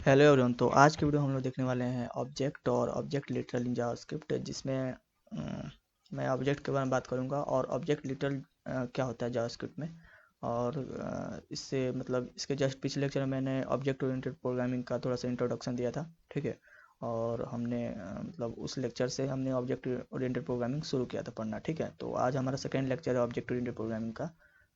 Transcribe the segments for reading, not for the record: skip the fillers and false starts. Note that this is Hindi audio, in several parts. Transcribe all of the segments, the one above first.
Hello everyone. तो आज की वीडियो हम लोग देखने वाले हैं ऑब्जेक्ट और ऑब्जेक्ट लिटरल इन जावास्क्रिप्ट, जिसमें मैं ऑब्जेक्ट के बारे में बात करूंगा और ऑब्जेक्ट लिटरल क्या होता है जावास्क्रिप्ट में। और इससे मतलब इसके जस्ट पिछले लेक्चर में मैंने ऑब्जेक्ट ओरिएंटेड प्रोग्रामिंग का थोड़ा सा इंट्रोडक्शन दिया था, ठीक है। और हमने मतलब उस लेक्चर से हमने ऑब्जेक्ट ओरिएंटेड प्रोग्रामिंग शुरू किया था पढ़ना, ठीक है। तो आज हमारा सेकेंड लेक्चर है ऑब्जेक्ट ओरिएंटेड प्रोग्रामिंग का,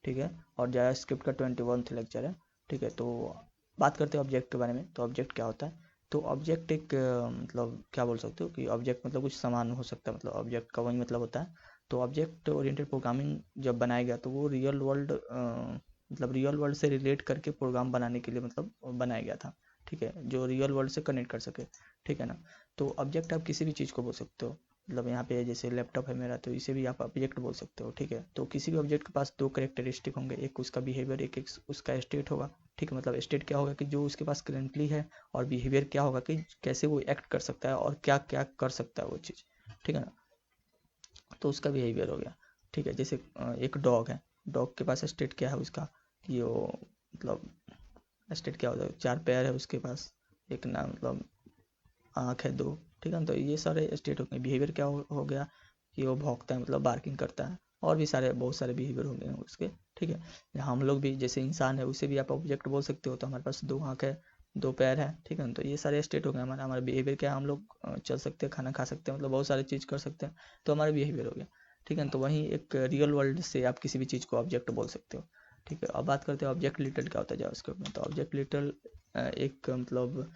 ठीक है। और जावास्क्रिप्ट का 21st लेक्चर है, ठीक है। तो बात करते हैं ऑब्जेक्ट के बारे में। तो ऑब्जेक्ट क्या होता है? तो ऑब्जेक्ट एक मतलब क्या बोल सकते हो कि ऑब्जेक्ट मतलब कुछ सामान हो सकता है, मतलब ऑब्जेक्ट का वही मतलब होता है। तो ऑब्जेक्ट ओरिएंटेड प्रोग्रामिंग जब बनाया गया तो वो रियल वर्ल्ड मतलब रियल वर्ल्ड से रिलेट करके प्रोग्राम बनाने के लिए मतलब बनाया गया था, ठीक है, जो रियल वर्ल्ड से कनेक्ट कर सके, ठीक है ना। तो ऑब्जेक्ट आप किसी भी चीज़ को बोल सकते हो। मतलब यहाँ पे जैसे लैपटॉप है मेरा, तो इसे भी आप ऑब्जेक्ट बोल सकते हो, ठीक है। तो किसी भी ऑब्जेक्ट के पास दो कैरेक्टरिस्टिक होंगे, एक उसका बिहेवियर, एक उसका स्टेट होगा, ठीक है। मतलब स्टेट क्या होगा कि जो उसके पास करेंटली है, और बिहेवियर क्या होगा कि कैसे वो एक्ट कर सकता है और क्या क्या कर सकता है वो चीज़, ठीक है ना। तो उसका बिहेवियर हो गया, ठीक है। जैसे एक डॉग है, डॉग के पास स्टेट क्या है उसका, कि वो मतलब स्टेट क्या होता है, चार पैर है उसके पास, एक ना मतलब आँख है दो, ठीक है ना। तो ये सारे स्टेट हो गए। बिहेवियर क्या हो गया कि वो भौंकता है, मतलब बार्किंग करता है, और भी सारे बहुत सारे बिहेवियर हो गए हैं उसके, ठीक है। हम लोग भी जैसे इंसान है, उसे भी आप ऑब्जेक्ट बोल सकते हो। तो हमारे पास दो आँख है, दो पैर है, ठीक है ना। तो ये सारे स्टेट हो गए हमारा। हमारा बिहेवियर क्या है, हम लोग चल सकते हैं, खाना खा सकते हैं, मतलब बहुत सारी चीज़ कर सकते हैं। तो हमारा बिहेवियर हो गया, ठीक है ना। तो वहीं एक रियल वर्ल्ड से आप किसी भी चीज़ को ऑब्जेक्ट बोल सकते हो, ठीक है। अब बात करते हैं ऑब्जेक्ट लिटरल क्या होता है जावास्क्रिप्ट में। तो ऑब्जेक्ट लिटरल एक मतलब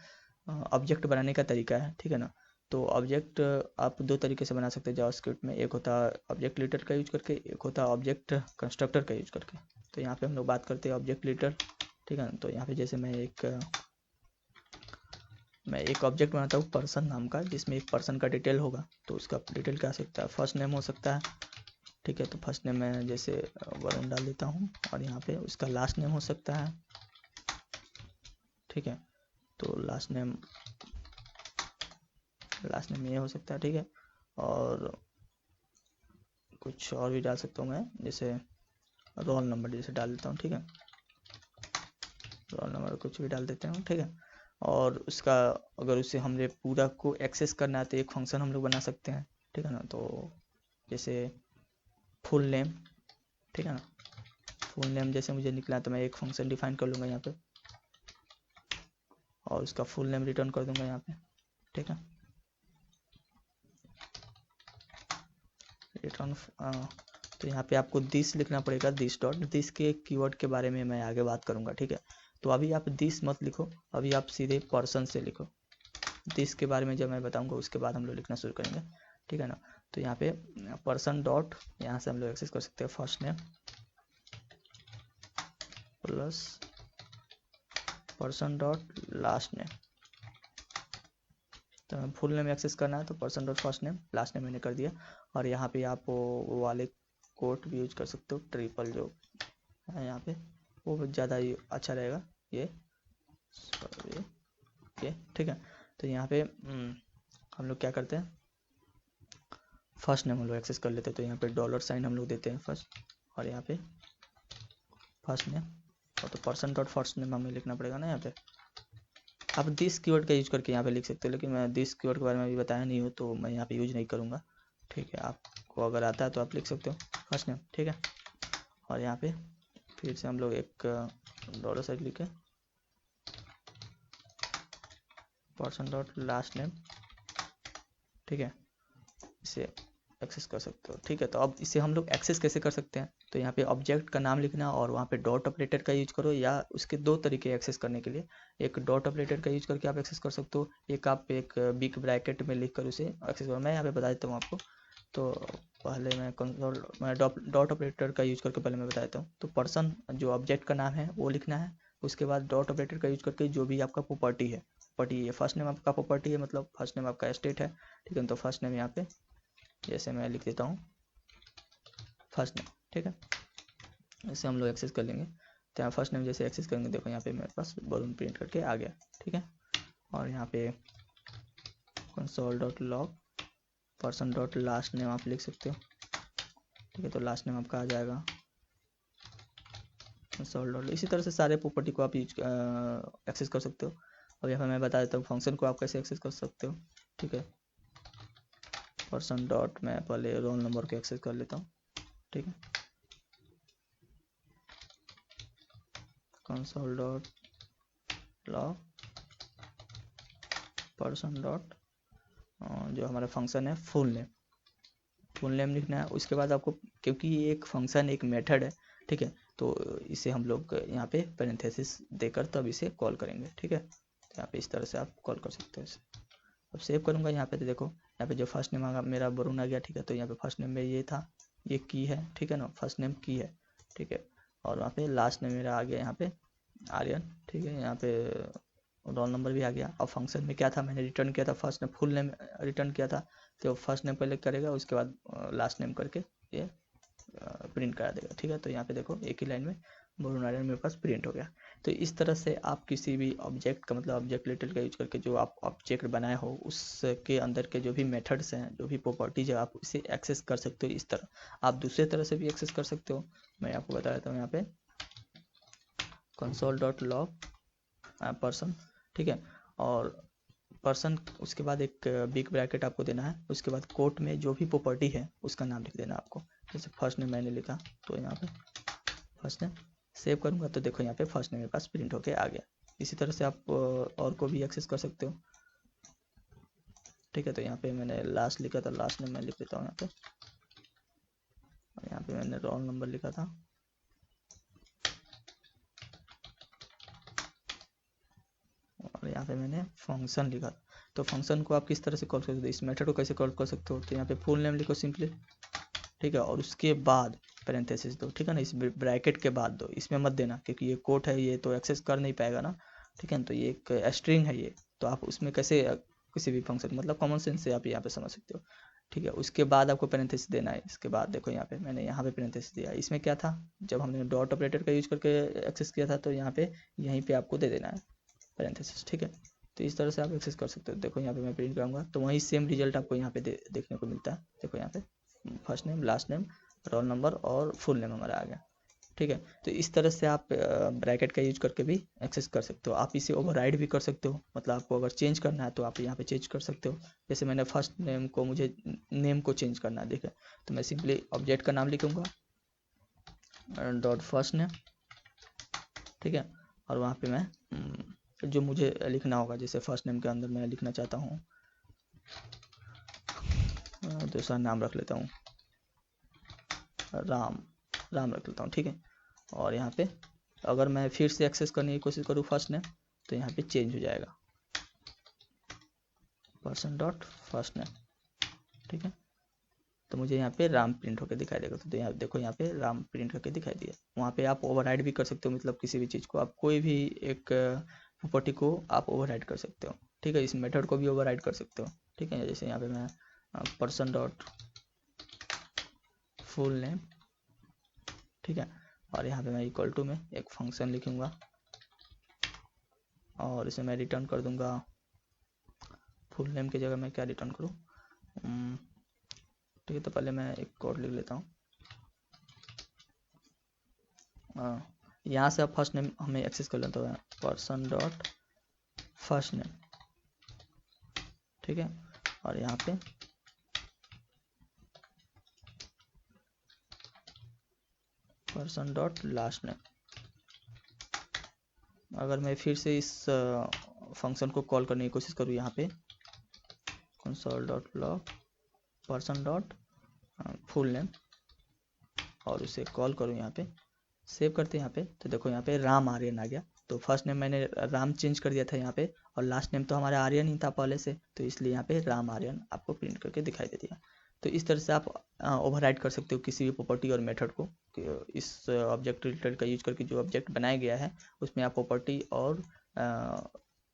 ऑब्जेक्ट बनाने का तरीका है, ठीक है ना। तो ऑब्जेक्ट आप दो तरीके से बना सकते हैं जावास्क्रिप्ट में। एक होता है ऑब्जेक्ट लिटर का यूज करके, एक होता है ऑब्जेक्ट कंस्ट्रक्टर का यूज करके। तो यहाँ पे हम लोग बात करते हैं ऑब्जेक्ट लिटर, ठीक है ना। तो यहाँ पे जैसे मैं एक ऑब्जेक्ट बनाता हूँ पर्सन नाम का, जिसमें एक पर्सन का डिटेल होगा। तो उसका डिटेल क्या हो सकता है, फर्स्ट नेम हो सकता है, ठीक है। तो फर्स्ट नेम मैं जैसे वरुण डाल देता हूँ, और यहाँ पे उसका लास्ट नेम हो सकता है, ठीक है। तो लास्ट नेम ये हो सकता है, ठीक है। और कुछ और भी डाल सकता हूँ मैं, जैसे रोल नंबर जैसे डाल देता हूँ, ठीक है। रोल नंबर कुछ भी डाल देते हैं, ठीक है। और उसका अगर उसे हमने पूरा को एक्सेस करना है तो एक फंक्शन हम लोग बना सकते हैं, ठीक है ना। तो जैसे फुल नेम, ठीक है ना। फुल नेम जैसे मुझे निकला है तो मैं एक फंक्शन डिफाइन कर लूँगा यहाँ पे, और उसका फुल नेम रिटर्न कर दूंगा यहाँ पे, ठीक है। रिटर्न तो यहाँ पे आपको दिस लिखना पड़ेगा, दिस डॉट दिस के कीवर्ड के बारे में मैं आगे बात करूँगा, ठीक है। तो अभी आप दिस मत लिखो, अभी आप सीधे पर्सन से लिखो। दिस के बारे में जब मैं बताऊंगा उसके बाद हम लोग लिखना शुरू करेंगे, ठीक है ना। तो यहाँ पे पर्सन डॉट, यहाँ से हम लोग एक्सेस कर सकते हैं first name plus person dot last name. तो फुल नेम एक्सेस करना है तो person dot first name, last name मैंने कर दिया। और यहाँ पे आप वो वाले कोट भी यूज कर सकते हो, ट्रिपल जो है यहाँ पे, वो ज़्यादा अच्छा रहेगा। ये ये ये ठीक है। तो यहाँ पे हम लोग क्या करते हैं, फर्स्ट नेम हम लोग एक्सेस कर लेते हैं। तो यहाँ पे डॉलर साइन हम लोग देते हैं फर्स्ट, और यहाँ पे फर्स्ट नेम, और तो पर्सन डॉट फर्स्ट नेम हमें लिखना पड़ेगा ना यहाँ पे। आप दिस कीवर्ड का यूज करके यहाँ पे लिख सकते हो, लेकिन मैं दिस कीवर्ड के बारे में अभी बताया नहीं हो तो मैं यहाँ पे यूज नहीं करूँगा, ठीक है। आपको अगर आता है तो आप लिख सकते हो फर्स्ट नेम, ठीक है। और यहाँ पे फिर से हम लोग एक डॉलर साइन लिखे पर्सन डॉट लास्ट नेम, ठीक है। इसे एक्सेस कर सकते हो, ठीक है। तो अब इसे हम लोग एक्सेस कैसे कर सकते हैं, तो यहाँ पे ऑब्जेक्ट का नाम लिखना और वहाँ पे डॉट ऑपरेटर का यूज करो, या उसके दो तरीके एक्सेस करने के लिए। एक डॉट ऑपरेटर का यूज करके आप एक्सेस कर सकते हो, एक आप एक बिग ब्रैकेट में लिख कर उसे एक्सेस करो। मैं यहाँ पे बता देता हूँ आपको। तो पहले मैं डॉट ऑपरेटर का यूज करके पहले मैं बता देता हूँ। तो पर्सन जो ऑब्जेक्ट का नाम है वो लिखना है, उसके बाद डॉट ऑपरेटर का यूज करके जो भी आपका प्रॉपर्टी है, प्रॉपर्टी ये फर्स्ट नेम आपका प्रॉपर्टी है, मतलब फर्स्ट नेम आपका स्टेट है, ठीक है। तो फर्स्ट नेम यहाँ पे जैसे मैं लिख देता हूँ फर्स्ट नेम, ठीक है। इसे हम लोग एक्सेस कर लेंगे। तो यहाँ फर्स्ट नेम जैसे एक्सेस करेंगे, देखो यहाँ पे मेरे पास बलून प्रिंट करके आ गया, ठीक है। और यहाँ पे console dot log person dot last name आप लिख सकते हो, ठीक है। तो लास्ट नेम आपका आ जाएगा कंसोल डॉट। इसी तरह से सारे प्रॉपर्टी को आप यूज एक्सेस कर सकते हो। अब यहाँ पर मैं बता देता हूँ फंक्शन को आप कैसे एक्सेस कर सकते हो। ठीक है, पर्सन डॉट, मैं पहले रोल नंबर को एक्सेस कर लेता हूँ। ठीक है, console dot log person dot जो हमारा फंक्शन है फुल नेम लिखना है। उसके बाद आपको, क्योंकि ये एक फंक्शन एक मेथड है, ठीक है, तो इसे हम लोग यहाँ पे पैरेंथेसिस देकर तब इसे कॉल करेंगे। ठीक है, तो यहाँ पे इस तरह से आप कॉल कर सकते हो इसे। अब सेव करूँगा यहाँ पे, तो देखो यहाँ पे जो फर्स्ट नेम आगा मेरा वरुण आ गया। ठीक है, तो यहाँ पे फर्स्ट नेम में ये था, ये की है। ठीक है ना, फर्स्ट नेम की है। ठीक है, और वहाँ पे लास्ट नेम मेरा आ गया यहाँ पे आर्यन। ठीक है, यहाँ पे रोल नंबर भी आ गया। और फंक्शन में क्या था, मैंने रिटर्न किया था first name, full name return किया था, तो फर्स्ट नेम पहले करेगा, उसके बाद लास्ट नेम करके ये प्रिंट करा देगा। ठीक है, तो यहाँ पे देखो एक ही लाइन में वरुण आर्यन मेरे पास प्रिंट हो गया। तो इस तरह से आप किसी भी ऑब्जेक्ट का, मतलब ऑब्जेक्ट लिटिल का यूज करके जो आप ऑब्जेक्ट बनाए हो उसके अंदर के जो भी मेथड्स हैं, जो भी प्रॉपर्टीज है, आप इसे एक्सेस कर सकते हो। इस तरह आप दूसरे तरह से भी एक्सेस कर सकते हो। मैं आपको बता देता हूँ यहाँ पे कंसोल डॉट लॉग पर्सन। ठीक है, और पर्सन, उसके बाद एक बिग ब्रैकेट आपको देना है। उसके बाद कोट में जो भी प्रॉपर्टी है उसका नाम लिख देना आपको। जैसे फर्स्ट नेम मैंने लिखा, तो यहाँ पे फर्स्ट नेम। सेव करूँगा तो देखो यहाँ पे फर्स्ट नेम मेरे पास प्रिंट होके आ गया। इसी तरह से आप और को भी एक्सेस कर सकते हो। ठीक है, तो यहाँ पे मैंने लास्ट लिखा था, लास्ट नेम मैं लिख देता हूँ यहाँ पे। और यहाँ पे मैंने रोल नंबर लिखा था। और यहाँ पे मैंने फंक्शन लिखा। तो फंक्शन को आप किस तरह से कॉल कर सकते हो, इस मेथड को कैसे कॉल कर सकते हो, तो यहाँ पे फुल नेम लिखो सिंपली। ठीक है, और उसके बाद पैरेंथेसिस दो। ठीक है ना, इस ब्रैकेट के बाद दो, इसमें मत देना क्योंकि ये कोट है, ये तो एक्सेस कर नहीं पाएगा ना। ठीक है, तो ये एक स्ट्रिंग है ये, तो आप उसमें कैसे किसी भी फंक्शन, मतलब कॉमन सेंस से आप यहाँ पे समझ सकते हो। ठीक है, उसके बाद आपको पैरेंथेसिस देना है। इसके बाद देखो यहाँ पे मैंने यहाँ पे पैरेंथेसिस दिया। इसमें क्या था, जब हमने डॉट ऑपरेटर का यूज करके एक्सेस किया था, तो यहाँ पे यहीं पे आपको दे देना है पैरेंथेसिस। ठीक है, तो इस तरह से आप एक्सेस कर सकते हो। देखो यहाँ पे मैं प्रिंट करूँगा तो वही सेम रिजल्ट आपको यहाँ पे देखने को मिलता है। देखो यहाँ पे first name, last name, roll number और फुल नेम हमारा आ गया। ठीक है, तो इस तरह से आप ब्रैकेट का यूज करके भी एक्सेस कर सकते हो। आप इसे ओवरराइड भी कर सकते हो, मतलब आपको अगर चेंज करना है तो आप यहाँ पे चेंज कर सकते हो। जैसे मैंने फर्स्ट नेम को, मुझे नेम को चेंज करना है, देखिए, तो मैं सिंपली ऑब्जेक्ट का नाम लिखूँगा डॉट फर्स्ट नेम। ठीक है, और वहाँ पे मैं जो मुझे लिखना होगा, जैसे फर्स्ट नेम के अंदर मैं लिखना चाहता हूँ, दूसरा नाम रख लेता हूँ राम रख लेता हूँ। ठीक है, और यहाँ पे अगर मैं फिर से एक्सेस करने की कोशिश करूँ फर्स्ट नेम, तो यहाँ पे चेंज हो जाएगा पर्सन डॉट फर्स्ट नेम। ठीक है, तो मुझे यहाँ पे राम प्रिंट होकर दिखाई देगा। तो यहाँ देखो यहाँ पे राम प्रिंट होकर दिखाई दिया। वहाँ पे आप ओवरराइड भी कर सकते हो, मतलब किसी भी चीज़ को आप, कोई भी एक प्रॉपर्टी को आप ओवरराइड कर सकते हो। ठीक है, इस मेथड को भी ओवरराइड कर सकते हो। ठीक है, जैसे यहाँ पे मैं पर्सन डॉट फुल नेम। ठीक है, और यहाँ पे मैं इक्वल टू में एक फंक्शन लिखूँगा और इसे मैं रिटर्न कर दूँगा। फुल नेम की जगह मैं क्या रिटर्न करूँ, ठीक है, तो पहले मैं एक कोड लिख लेता हूँ। यहाँ से आप फर्स्ट नेम हमें एक्सेस कर लेते हैं, पर्सन डॉट फर्स्ट नेम। ठीक है, और यहाँ पे पर्सन डॉट लास्ट नेम। अगर मैं फिर से इस फंक्शन को कॉल करने की कोशिश करूँ, यहाँ पे console dot log person dot full name, और उसे कॉल करूँ यहाँ पे, सेव करते हैं यहाँ पे, तो देखो यहाँ पे राम आर्यन आ गया। तो फर्स्ट नेम मैंने राम चेंज कर दिया था यहाँ पे, और लास्ट नेम तो हमारा आर्यन ही था पहले से, तो इसलिए यहाँ पे राम आर्यन आपको प्रिंट करके दिखाई दे दिया। तो इस तरह से आप ओवरराइड कर सकते हो किसी भी प्रॉपर्टी और मेथड को। इस ऑब्जेक्ट रिलेटेड का यूज करके जो ऑब्जेक्ट बनाया गया है उसमें आप प्रॉपर्टी और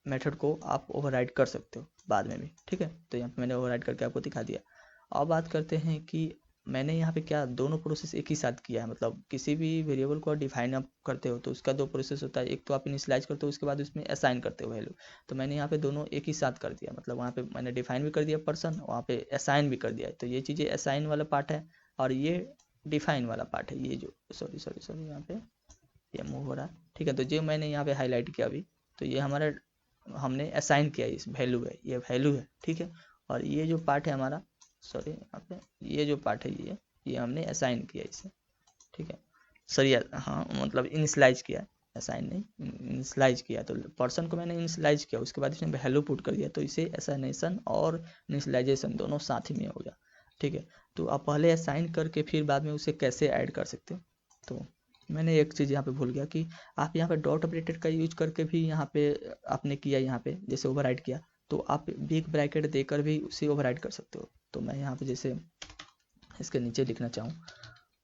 मेथड को आप ओवरराइड कर सकते हो बाद में भी। ठीक है, तो यहाँ पे मैंने ओवरराइड करके आपको दिखा दिया। अब बात करते हैं कि मैंने यहाँ पे क्या दोनों प्रोसेस एक ही साथ किया है। मतलब किसी भी वेरिएबल को डिफाइन आप करते हो तो उसका दो प्रोसेस होता है, एक तो आप इनिशियलाइज करते हो, उसके बाद उसमें असाइन करते हो वैल्यू। तो मैंने यहाँ पे दोनों एक ही साथ कर दिया, मतलब वहाँ पे मैंने डिफाइन भी कर दिया पर्सन, वहाँ पे असाइन भी कर दिया। तो ये चीज़ें असाइन वाला पार्ट है और ये डिफाइन वाला पार्ट है। ये जो सॉरी यहाँ पे ये मूव हो रहा है। ठीक है, तो जो मैंने यहाँ पे हाईलाइट किया अभी, तो ये हमारा हमने असाइन किया, इस वैल्यू है, ये वैल्यू है, ठीक है। और ये जो पार्ट है हमारा, सॉरी यहाँ पे ये जो पार्ट है ये हमने असाइन किया इसे, ठीक है। सॉरी हाँ, मतलब इनिशलाइज किया, असाइन नहीं, इनिशलाइज किया। तो पर्सन को मैंने इनिशलाइज किया, उसके बाद इसमें वैल्यू पुट कर दिया, तो इसे असाइनेशन और इनिशलाइजेशन दोनों साथ ही में हो गया, ठीक है। तो आप पहले असाइन करके फिर बाद में उसे कैसे ऐड कर सकते हो। तो मैंने एक चीज़ यहाँ पे भूल गया कि आप यहाँ पे डॉट ऑपरेटर का यूज करके भी यहाँ पे आपने किया, यहाँ पे जैसे ओवरराइड किया, तो आप बिग ब्रैकेट देकर भी उसे ओवरराइड कर सकते हो। तो मैं यहाँ पे जैसे इसके नीचे लिखना चाहूँ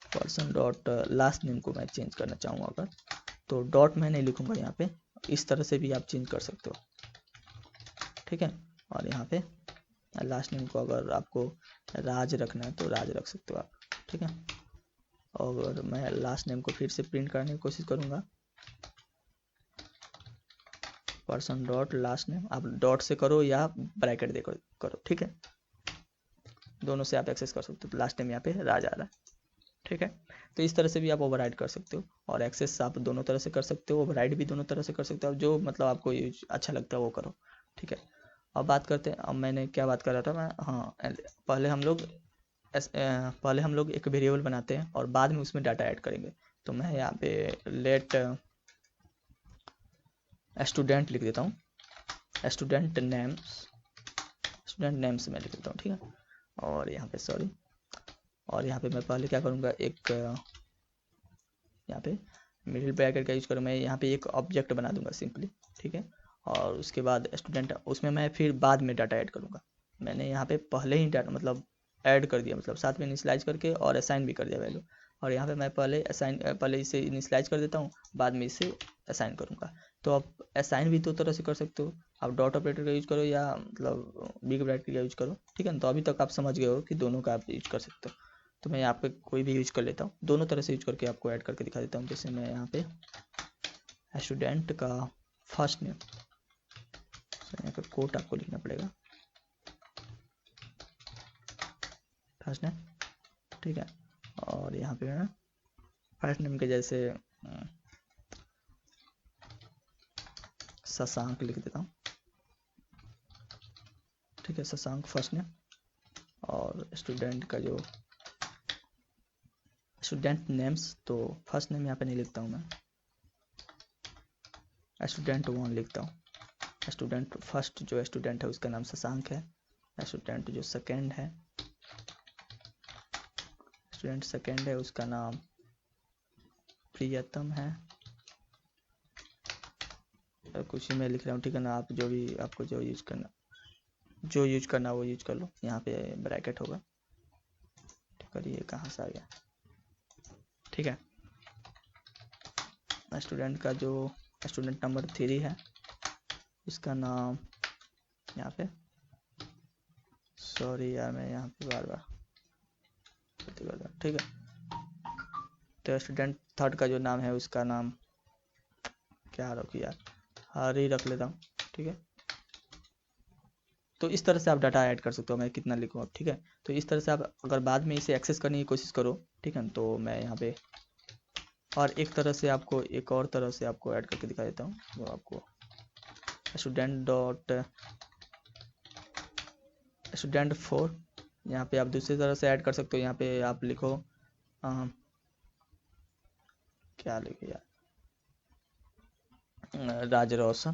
पर्सन डॉट लास्ट नेम को मैं चेंज करना चाहूँ अगर, तो डॉट मैं नहीं लिखूँगा यहाँ पे, इस तरह से भी आप चेंज कर सकते हो, ठीक है। और यहाँ पे लास्ट नेम को अगर आपको राज रखना है तो राज रख सकते हो आप, ठीक है। और मैं लास्ट नेम को फिर से प्रिंट करने की कोशिश करूँगा, पर्सन डॉट लास्ट नेम, आप डॉट से करो या ब्रैकेट देकर करो, ठीक है, दोनों से आप एक्सेस कर सकते हो। तो लास्ट नेम यहाँ पे राज आ रहा है, ठीक है। तो इस तरह से भी आप ओवरराइड कर सकते हो, और एक्सेस आप दोनों तरह से कर सकते हो, ओवरराइड भी दोनों तरह से कर सकते हो, जो मतलब आपको अच्छा लगता है वो करो, ठीक है। अब बात करते हैं, अब मैंने क्या बात कर रहा था मैं, हाँ, पहले हम लोग एक वेरिएबल बनाते हैं और बाद में उसमें डाटा ऐड करेंगे। तो मैं यहाँ पे लेट स्टूडेंट लिख देता हूँ, स्टूडेंट नेम्स में लिख देता हूँ, ठीक है। और यहाँ पे सॉरी, और यहाँ पे मैं पहले क्या करूँगा, एक यहाँ पे मिडिल ब्रैकेट का यूज करूँ, मैं यहाँ पे एक ऑब्जेक्ट बना दूंगा सिंपली, ठीक है। और उसके बाद स्टूडेंट, उसमें मैं फिर बाद में डाटा ऐड करूँगा। मैंने यहाँ पे पहले ही डाटा मतलब ऐड कर दिया, मतलब साथ में इनिशलाइज करके और असाइन भी कर दिया वैल्यू। और यहाँ पे मैं पहले इसे इनिशलाइज कर देता हूँ, बाद में इसे असाइन करूँगा। तो आप असाइन भी दो तरह से कर सकते हो, आप डॉट ऑपरेटर का यूज करो या मतलब बिग ब्रैकेट का यूज करो, ठीक है। तो अभी तक आप समझ गए हो कि दोनों का आप यूज कर सकते हो। तो मैं यहाँ पे कोई भी यूज कर लेता हूँ, दोनों तरह से यूज करके आपको ऐड करके दिखा देता हूँ। जैसे मैं यहाँ पे स्टूडेंट का फर्स्ट नेम, यहाँ पे कोट आपको लिखना पड़ेगा, फर्स्ट नेम, ठीक है। और यहाँ पे मैं फर्स्ट नेम के जैसे शशांक लिख देता हूँ, ठीक है, शशांक फर्स्ट नेम। और स्टूडेंट का जो स्टूडेंट नेम्स, तो फर्स्ट नेम यहाँ पे नहीं लिखता हूँ मैं, स्टूडेंट 1 लिखता हूँ। स्टूडेंट फर्स्ट जो स्टूडेंट है उसका नाम शशांक है, स्टूडेंट जो सेकेंड है, स्टूडेंट सेकेंड है उसका नाम प्रियतम है, कुछ ही मैं लिख रहा हूँ, ठीक है ना। आप जो भी आपको जो यूज करना वो यूज कर लो। यहाँ पे ब्रैकेट होगा, ठीक है। ये कहाँ से आ गया, ठीक है। स्टूडेंट का जो स्टूडेंट नंबर 3 है उसका नाम यहाँ पे, सॉरी यार मैं यहाँ पे बार बार, ठीक है। तो स्टूडेंट थर्ड का जो नाम है उसका नाम क्या रखी यार, हरी रख लेता हूँ, ठीक है। तो इस तरह से आप डाटा ऐड कर सकते हो, मैं कितना लिखूँ अब, ठीक है। तो इस तरह से आप अगर बाद में इसे एक्सेस करने की कोशिश करो, ठीक है। तो मैं यहाँ पे और एक तरह से आपको एक और तरह से आपको ऐड करके दिखा देता हूँ, जो आपको स्टूडेंट 4 यहाँ पे आप दूसरी तरह से ऐड कर सकते हो। यहाँ पे आप लिखो क्या लिखे यार, राज रोशन,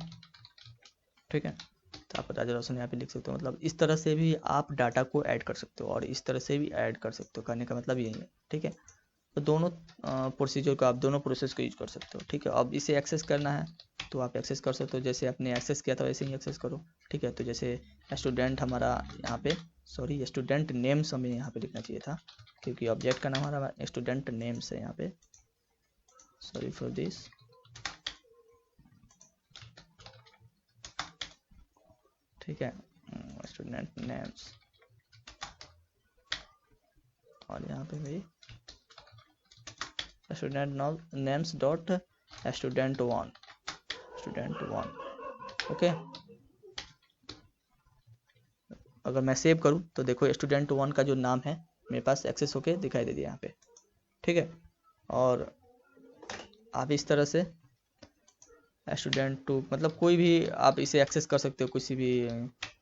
ठीक है। तो आप राजा रोशन यहाँ पे लिख सकते हो। मतलब इस तरह से भी आप डाटा को ऐड कर सकते हो और इस तरह से भी ऐड कर सकते हो, कहने का मतलब यही है, ठीक है। तो दोनों प्रोसीजर को आप दोनों प्रोसेस को यूज कर सकते हो, ठीक है। अब इसे एक्सेस करना है तो आप एक्सेस कर सकते हो, जैसे आपने एक्सेस किया था वैसे ही एक्सेस करो, ठीक है। तो जैसे स्टूडेंट हमारा यहाँ पे, सॉरी स्टूडेंट नेम्स हमें यहाँ पे लिखना चाहिए था, क्योंकि ऑब्जेक्ट का नाम हमारा स्टूडेंट नेम्स है यहाँ पे, सॉरी फॉर दिस, ठीक है। स्टूडेंट नेम्स, और यहाँ पे भाई student names dot student 1, okay. अगर मैं सेव करूँ तो देखो स्टूडेंट 1 का जो नाम है मेरे पास एक्सेस होके दिखाई दे दिया यहाँ पे, ठीक है। और आप इस तरह से स्टूडेंट टू, मतलब कोई भी आप इसे एक्सेस कर सकते हो, किसी भी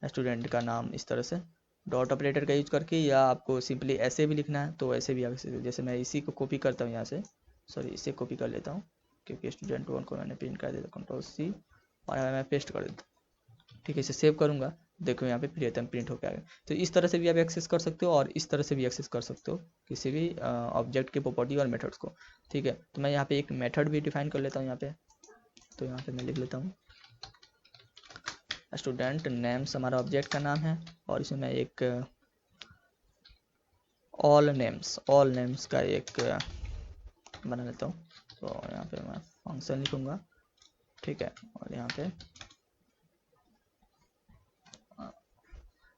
स्टूडेंट का नाम इस तरह से डॉट ऑपरेटर का यूज करके, या आपको सिंपली ऐसे भी लिखना है तो ऐसे भी एक्सेस। जैसे मैं इसी को कॉपी करता हूँ यहाँ से, सॉरी इसे कॉपी कर लेता हूँ क्योंकि स्टूडेंट वन को मैंने प्रिंट कर दिया, कंट्रोल सी और मैं पेस्ट कर देता हूँ। ठीक है, इसे सेव करूँगा, देखो यहाँ पे प्रियतम प्रिंट होकर आ गया। तो इस तरह से भी आप एक्सेस कर सकते हो और इस तरह से भी एक्सेस कर सकते हो किसी भी ऑब्जेक्ट के प्रॉपर्टी और मेथड्स को। ठीक है, तो मैं यहाँ पे एक मेथड भी डिफाइन कर लेता हूँ यहाँ पे। तो यहाँ पे मैं लिख लेता हूँ स्टूडेंट नेम्स, हमारा ऑब्जेक्ट का नाम है, और इसमें मैं एक ऑल नेम्स का एक बना लेता हूँ। तो यहाँ पे मैं फंक्शन लिखूँगा। ठीक है, और यहाँ पे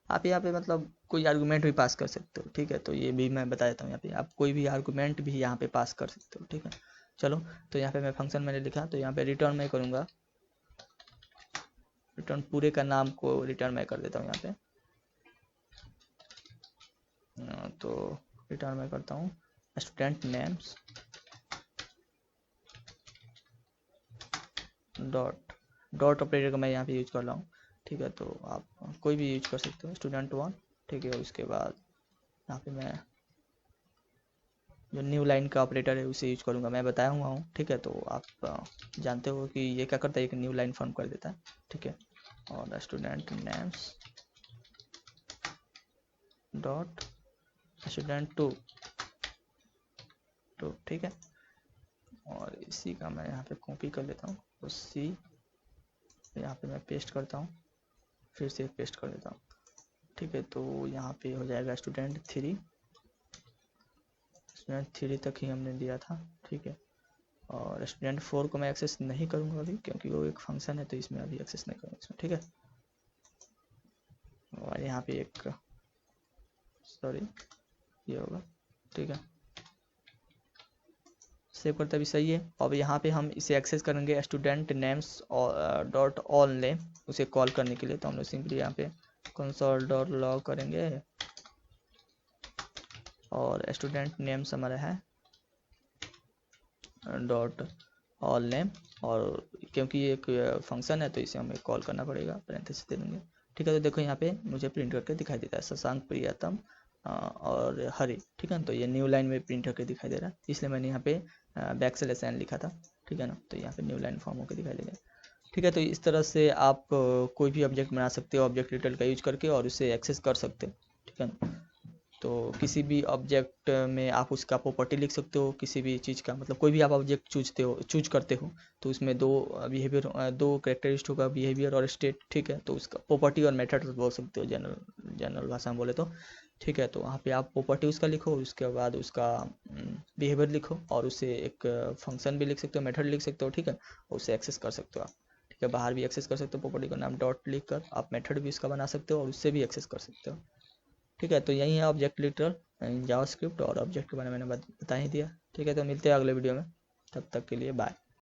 आप यहाँ पे मतलब कोई आर्गूमेंट भी पास कर सकते हो। ठीक है, तो ये भी मैं बता देता हूँ, यहाँ पे आप कोई भी आर्गूमेंट भी यहाँ पे पास कर सकते हो। ठीक है, चलो, तो यहाँ पे मैं फंक्शन मैंने लिखा, तो यहाँ पे रिटर्न मैं करूँगा, रिटर्न पूरे का नाम को रिटर्न मैं कर देता हूँ यहाँ पे। तो रिटर्न मैं करता हूँ स्टूडेंट नेम्स डॉट ऑपरेटर का मैं यहाँ पे यूज कर रहा हूँ। ठीक है, तो आप कोई भी यूज कर सकते हो, स्टूडेंट वन। ठीक है, उसके बाद यहाँ पे मैं जो न्यू लाइन का ऑपरेटर है उसे यूज करूँगा, मैं बताया हुआ हूँ। ठीक है, तो आप जानते हो कि ये क्या करता है, एक न्यू लाइन फॉर्म कर देता है। ठीक है, और student names dot student two. ठीक है, और इसी का मैं यहाँ पे कॉपी कर लेता हूँ, तो सी यहाँ पे मैं पेस्ट करता हूँ, फिर से पेस्ट कर देता हूँ। ठीक है, तो यहाँ पे हो जाएगा स्टूडेंट थ्री तक ही हमने दिया था। ठीक है, और स्टूडेंट 4 को मैं एक्सेस नहीं करूँगा अभी, क्योंकि वो एक फंक्शन है, तो इसमें अभी एक्सेस नहीं करूँगा इसमें। ठीक है, और यहाँ पे एक सॉरी ये होगा। ठीक है, सेव करता भी सही है। अब यहाँ पे हम इसे एक्सेस करेंगे student names dot all name, उसे कॉल करने के लिए। तो हम लोग सिंपली यहाँ पे कंसोल डॉट लॉग करेंगे, और स्टूडेंट नेम्स हमारा है डॉट ऑल नेम, और क्योंकि ये एक फंक्शन है तो इसे हमें कॉल करना पड़ेगा, पैरेंथेसिस दे देंगे। ठीक है, तो देखो यहाँ पे मुझे प्रिंट करके दिखाई देता है शशांक, प्रियतम और हरि। ठीक है, तो ये न्यू लाइन में प्रिंट करके दिखाई दे रहा है, इसलिए मैंने यहाँ पे बैकस्लैश n लिखा था। ठीक है ना, तो यहाँ पे न्यू लाइन फॉर्म होकर दिखाई देगा। ठीक है, तो इस तरह से आप कोई भी ऑब्जेक्ट बना सकते हो ऑब्जेक्ट डिटेल का यूज करके, और उसे एक्सेस कर सकते हो। ठीक है ना, तो किसी भी ऑब्जेक्ट में आप उसका प्रॉपर्टी लिख सकते हो, किसी भी चीज़ का, मतलब कोई भी आप ऑब्जेक्ट चूज करते हो, तो उसमें दो बिहेवियर, दो कैरेक्टरिस्टिक होगा, बिहेवियर और स्टेट। ठीक है, तो उसका प्रॉपर्टी और मेथड बोल सकते हो जनरल भाषा में बोले तो। ठीक है, तो वहाँ पे आप प्रॉपर्टी उसका लिखो, उसके बाद उसका बिहेवियर लिखो, और उसे एक फंक्शन भी लिख सकते हो, मेथड लिख सकते हो। ठीक है, और उसे एक्सेस कर सकते हो आप। ठीक है, बाहर भी एक्सेस कर सकते हो, प्रॉपर्टी का नाम डॉट लिख कर आप मेथड भी उसका बना सकते हो, और उससे भी एक्सेस कर सकते हो। ठीक है, तो यही है ऑब्जेक्ट लिटरल जावास्क्रिप्ट, और ऑब्जेक्ट के बारे में मैंने बता ही दिया। ठीक है, तो मिलते हैं अगले वीडियो में, तब तक के लिए बाय।